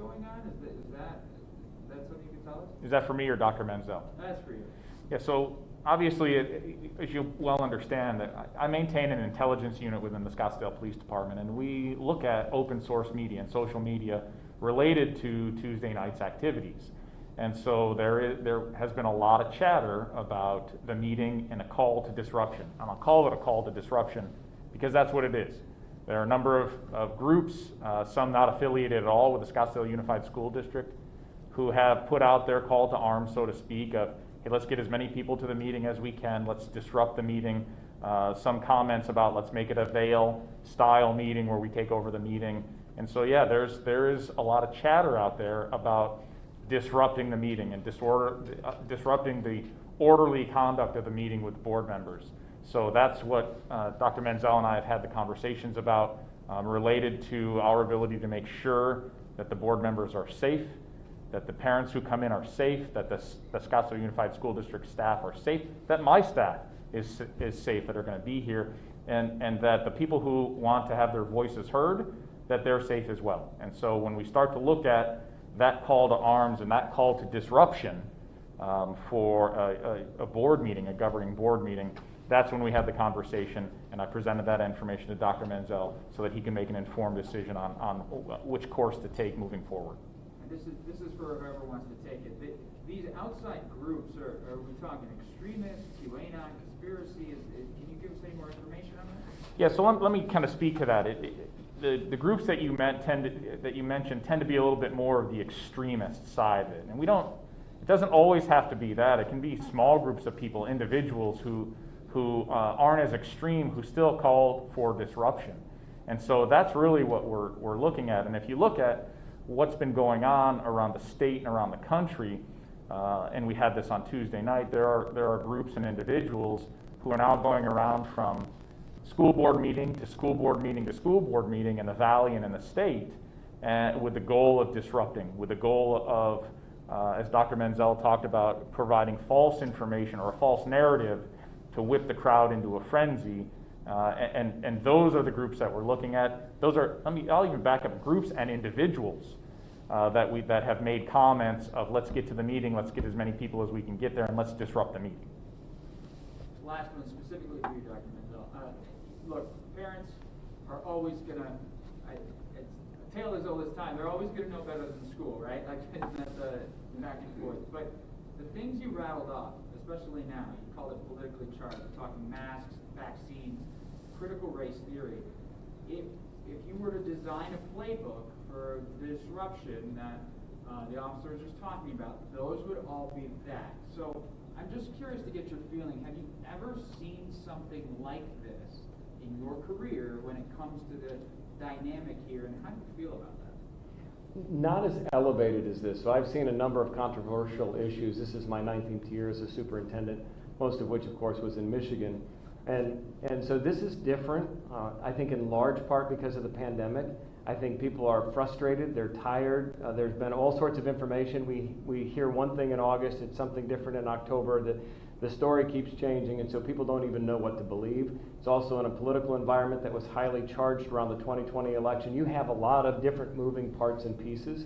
going on? Is that something you can tell us? Is that for me or Dr. Menzel? That's for you. Yeah, so obviously, as you well understand, that I maintain an intelligence unit within the Scottsdale Police Department, and we look at open source media and social media related to Tuesday night's activities. And so there has been a lot of chatter about the meeting and a call to disruption. And I'll call it a call to disruption because that's what it is. There are a number of groups, some not affiliated at all with the Scottsdale Unified School District, who have put out their call to arms, so to speak, of, hey, let's get as many people to the meeting as we can, let's disrupt the meeting. Some comments about let's make it a Vail-style meeting where we take over the meeting. And so, yeah, there is a lot of chatter out there about disrupting the meeting and disrupting the orderly conduct of the meeting with board members. So that's what Dr. Menzel and I have had the conversations about related to our ability to make sure that the board members are safe, that the parents who come in are safe, that the Scottsdale Unified School District staff are safe, that my staff is safe that are going to be here, and that the people who want to have their voices heard, that they're safe as well. And so when we start to look at that call to arms and that call to disruption for a board meeting, a governing board meeting, that's when we have the conversation, and I presented that information to Dr. Menzel so that he can make an informed decision on which course to take moving forward. And this is for whoever wants to take it. These outside groups, are we talking extremists, QAnon, conspiracy? Can you give us any more information on that? Yeah, so let me kind of speak to that. The groups that you mentioned tend to be a little bit more of the extremist side of it. And it doesn't always have to be that. It can be small groups of people, individuals who aren't as extreme, who still call for disruption. And so that's really what we're looking at. And if you look at what's been going on around the state and around the country, and we had this on Tuesday night, there are groups and individuals who are now going around from school board meeting to school board meeting to school board meeting in the valley and in the state, with the goal of disrupting, with the goal of, as Dr. Menzel talked about, providing false information or a false narrative to whip the crowd into a frenzy. And those are the groups that we're looking at. I'll even back up, groups and individuals that have made comments of let's get to the meeting, let's get as many people as we can get there, and let's disrupt the meeting. Last one specifically for you, Dr. Menzel. Look, parents are always gonna, it's a tale as old as time, they're always gonna know better than school, right? Like, that's the back and forth. But the things you rattled off, especially now, you called it politically charged, you're talking masks, vaccines, critical race theory. If you were to design a playbook for the disruption that the officer was just talking about, those would all be that. So I'm just curious to get your feeling. Have you ever seen something like this in your career when it comes to the dynamic here, and how do you feel about that? Not as elevated as this. So I've seen a number of controversial issues. This is my 19th year as a superintendent, most of which, of course, was in Michigan. And so this is different, I think in large part because of the pandemic. I think people are frustrated, they're tired. There's been all sorts of information. We hear one thing in August, it's something different in October. The story keeps changing, and so people don't even know what to believe. It's also in a political environment that was highly charged around the 2020 election. You have a lot of different moving parts and pieces.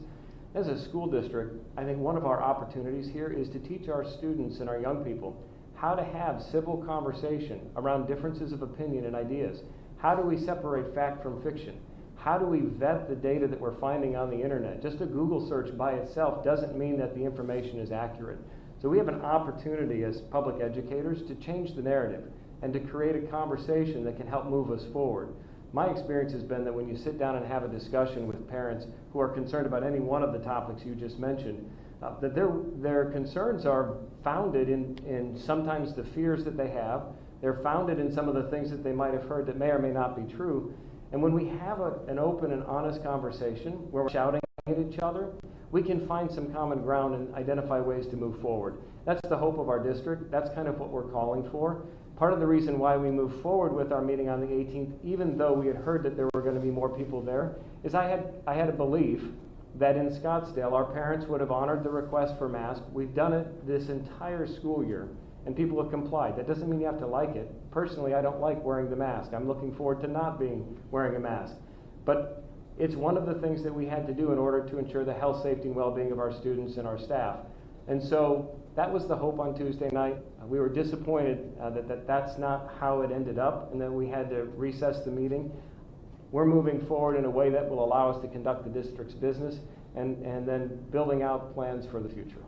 As a school district, I think one of our opportunities here is to teach our students and our young people how to have civil conversation around differences of opinion and ideas. How do we separate fact from fiction? How do we vet the data that we're finding on the internet? Just a Google search by itself doesn't mean that the information is accurate. So we have an opportunity as public educators to change the narrative and to create a conversation that can help move us forward. My experience has been that when you sit down and have a discussion with parents who are concerned about any one of the topics you just mentioned, that their concerns are founded in sometimes the fears that they have. They're founded in some of the things that they might have heard that may or may not be true. And when we have an open and honest conversation where we're shouting at each other, we can find some common ground and identify ways to move forward. That's the hope of our district. That's kind of what we're calling for. Part of the reason why we moved forward with our meeting on the 18th, even though we had heard that there were going to be more people there, is I had a belief that in Scottsdale our parents would have honored the request for masks. We've done it this entire school year, and people have complied. That doesn't mean you have to like it. Personally, I don't like wearing the mask. I'm looking forward to not wearing a mask. But it's one of the things that we had to do in order to ensure the health, safety, and well-being of our students and our staff. And so that was the hope on Tuesday night. We were disappointed that that's not how it ended up, and then we had to recess the meeting. We're moving forward in a way that will allow us to conduct the district's business and then building out plans for the future.